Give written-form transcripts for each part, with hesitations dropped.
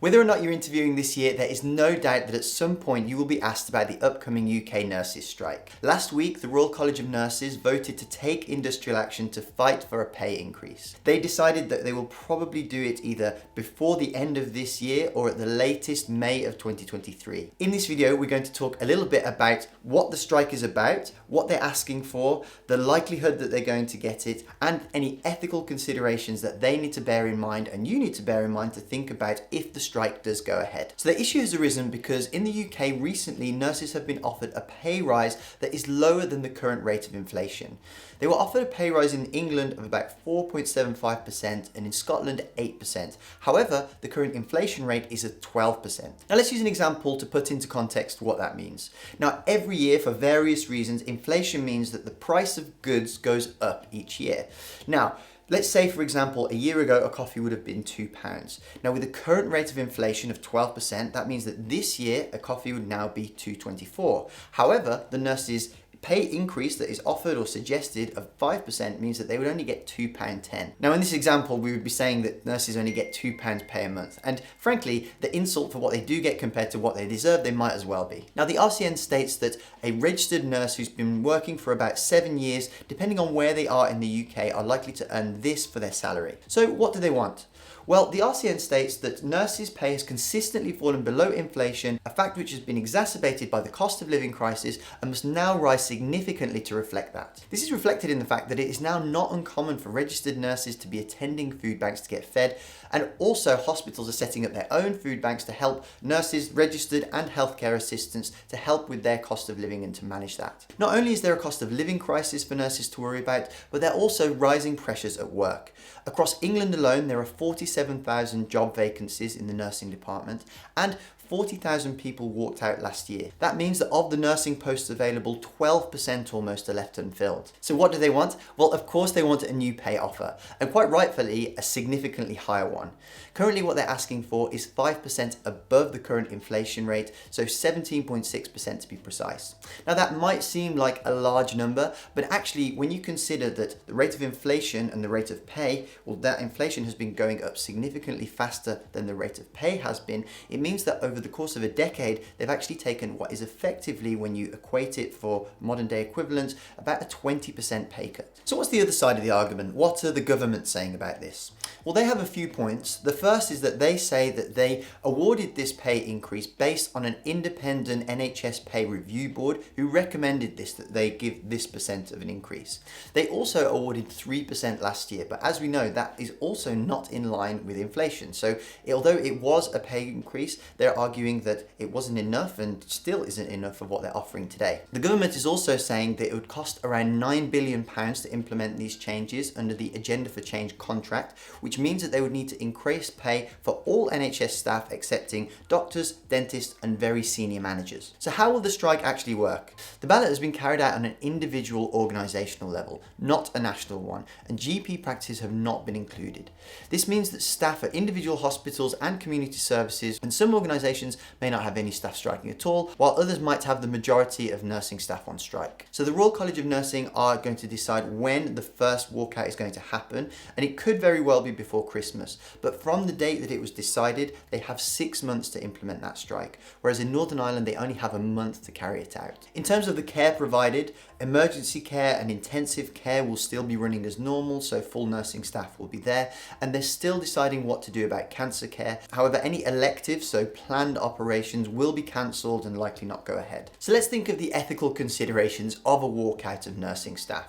Whether or not you're interviewing this year, there is no doubt that at some point you will be asked about the upcoming UK nurses strike. Last week, the Royal College of Nurses voted to take industrial action to fight for a pay increase. They decided that they will probably do it either before the end of this year or at the latest May of 2023. In this video, we're going to talk a little bit about what the strike is about, what they're asking for, the likelihood that they're going to get it, and any ethical considerations that they need to bear in mind and you need to bear in mind to think about if the strike does go ahead. So the issue has arisen because in the UK recently, nurses have been offered a pay rise that is lower than the current rate of inflation. They were offered a pay rise in England of about 4.75% and in Scotland 8%. However, the current inflation rate is at 12%. Now let's use an example to put into context what that means. Now every year, for various reasons, inflation means that the price of goods goes up each year. Now, let's say, for example, a year ago, a coffee would have been £2. Now, with the current rate of inflation of 12%, that means that this year, a coffee would now be £2.24. However, the nurses' pay increase that is offered or suggested of 5% means that they would only get £2.10. Now in this example, we would be saying that nurses only get £2 pay a month. And frankly, the insult for what they do get compared to what they deserve, they might as well be. Now the RCN states that a registered nurse who's been working for about 7 years, depending on where they are in the UK, are likely to earn this for their salary. So what do they want? Well, the RCN states that nurses' pay has consistently fallen below inflation, a fact which has been exacerbated by the cost of living crisis and must now rise significantly to reflect that. This is reflected in the fact that it is now not uncommon for registered nurses to be attending food banks to get fed, and also hospitals are setting up their own food banks to help nurses, registered and healthcare assistants to help with their cost of living and to manage that. Not only is there a cost of living crisis for nurses to worry about, but there are also rising pressures at work. Across England alone, there are 47,000 job vacancies in the nursing department, and 40,000 people walked out last year. That means that of the nursing posts available, 12% almost are left unfilled. So what do they want? Well, of course they want a new pay offer, and quite rightfully, a significantly higher one. Currently what they're asking for is 5% above the current inflation rate, so 17.6% to be precise. Now that might seem like a large number, but actually when you consider that the rate of inflation and the rate of pay, well, that inflation has been going up significantly faster than the rate of pay has been, it means that over the course of a decade, they've actually taken what is effectively, when you equate it for modern day equivalents, about a 20% pay cut. So what's the other side of the argument? What are the government saying about this? Well, they have a few points. The first is that they say that they awarded this pay increase based on an independent NHS pay review board who recommended this, that they give this percent of an increase. They also awarded 3% last year, but as we know, that is also not in line with inflation. So although it was a pay increase, they're arguing that it wasn't enough and still isn't enough of what they're offering today. The government is also saying that it would cost around £9 billion to implement these changes under the Agenda for Change contract, which means that they would need to increase pay for all NHS staff excepting doctors, dentists and very senior managers. So how will the strike actually work? The ballot has been carried out on an individual organisational level, not a national one, and GP practices have not been included. This means that staff at individual hospitals and community services and some organisations may not have any staff striking at all, while others might have the majority of nursing staff on strike. So the Royal College of Nursing are going to decide when the first walkout is going to happen, and it could very well be before Christmas. But from the date that it was decided, they have 6 months to implement that strike, whereas in Northern Ireland they only have a month to carry it out. In terms of the care provided, emergency care and intensive care will still be running as normal, so full nursing staff will be there, and they're still deciding what to do about cancer care. However, any electives, so planned operations, will be cancelled and likely not go ahead. So let's think of the ethical considerations of a walkout of nursing staff.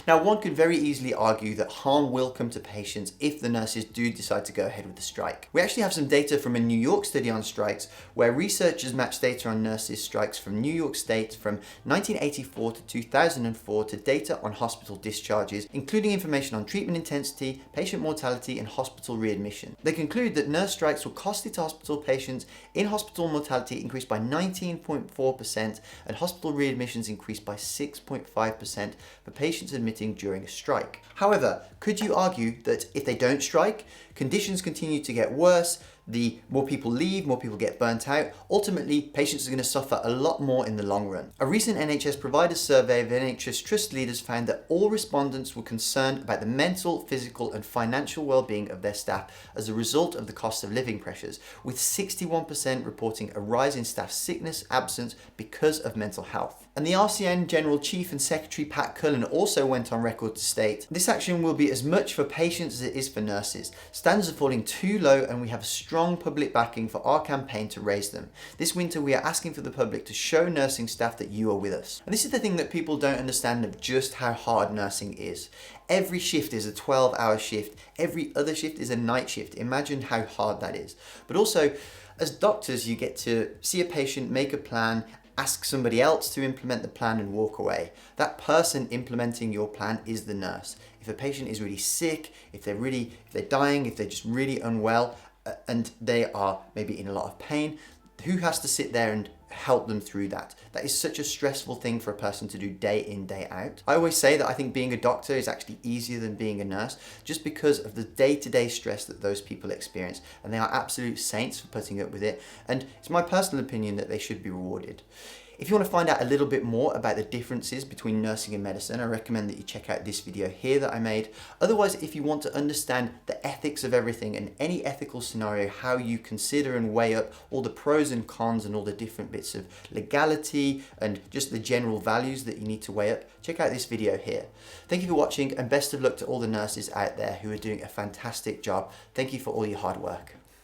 Now, one could very easily argue that harm will come to patients if the nurses do decide to go ahead with the strike. We actually have some data from a New York study on strikes where researchers matched data on nurses' strikes from New York State from 1984 to 2004 to data on hospital discharges, including information on treatment intensity, patient mortality and hospital readmission. They conclude that nurse strikes were costly to hospital patients, in-hospital mortality increased by 19.4% and hospital readmissions increased by 6.5% for patients admitting during a strike. However, could you argue that if they don't strike, conditions continue to get worse, the more people leave, more people get burnt out. Ultimately, patients are going to suffer a lot more in the long run. A recent NHS provider survey of NHS trust leaders found that all respondents were concerned about the mental, physical and financial well-being of their staff as a result of the cost of living pressures, with 61% reporting a rise in staff sickness, absence because of mental health. And the RCN General Chief and Secretary Pat Cullen also went on record to state, "This action will be as much for patients as it is for nurses. Standards are falling too low and we have a strong public backing for our campaign to raise them. This winter we are asking for the public to show nursing staff that you are with us." And this is the thing that people don't understand of just how hard nursing is. Every shift is a 12-hour shift. Every other shift is a night shift. Imagine how hard that is. But also, as doctors, you get to see a patient, make a plan, ask somebody else to implement the plan and walk away. That person implementing your plan is the nurse. If a patient is really sick, if they're dying, if they're just really unwell, and they are maybe in a lot of pain, who has to sit there and help them through that? That is such a stressful thing for a person to do day in, day out. I always say that I think being a doctor is actually easier than being a nurse, just because of the day-to-day stress that those people experience, and they are absolute saints for putting up with it, and it's my personal opinion that they should be rewarded. If you want to find out a little bit more about the differences between nursing and medicine, I recommend that you check out this video here that I made. Otherwise, if you want to understand the ethics of everything and any ethical scenario, how you consider and weigh up all the pros and cons and all the different bits of legality and just the general values that you need to weigh up, check out this video here. Thank you for watching, and best of luck to all the nurses out there who are doing a fantastic job. Thank you for all your hard work.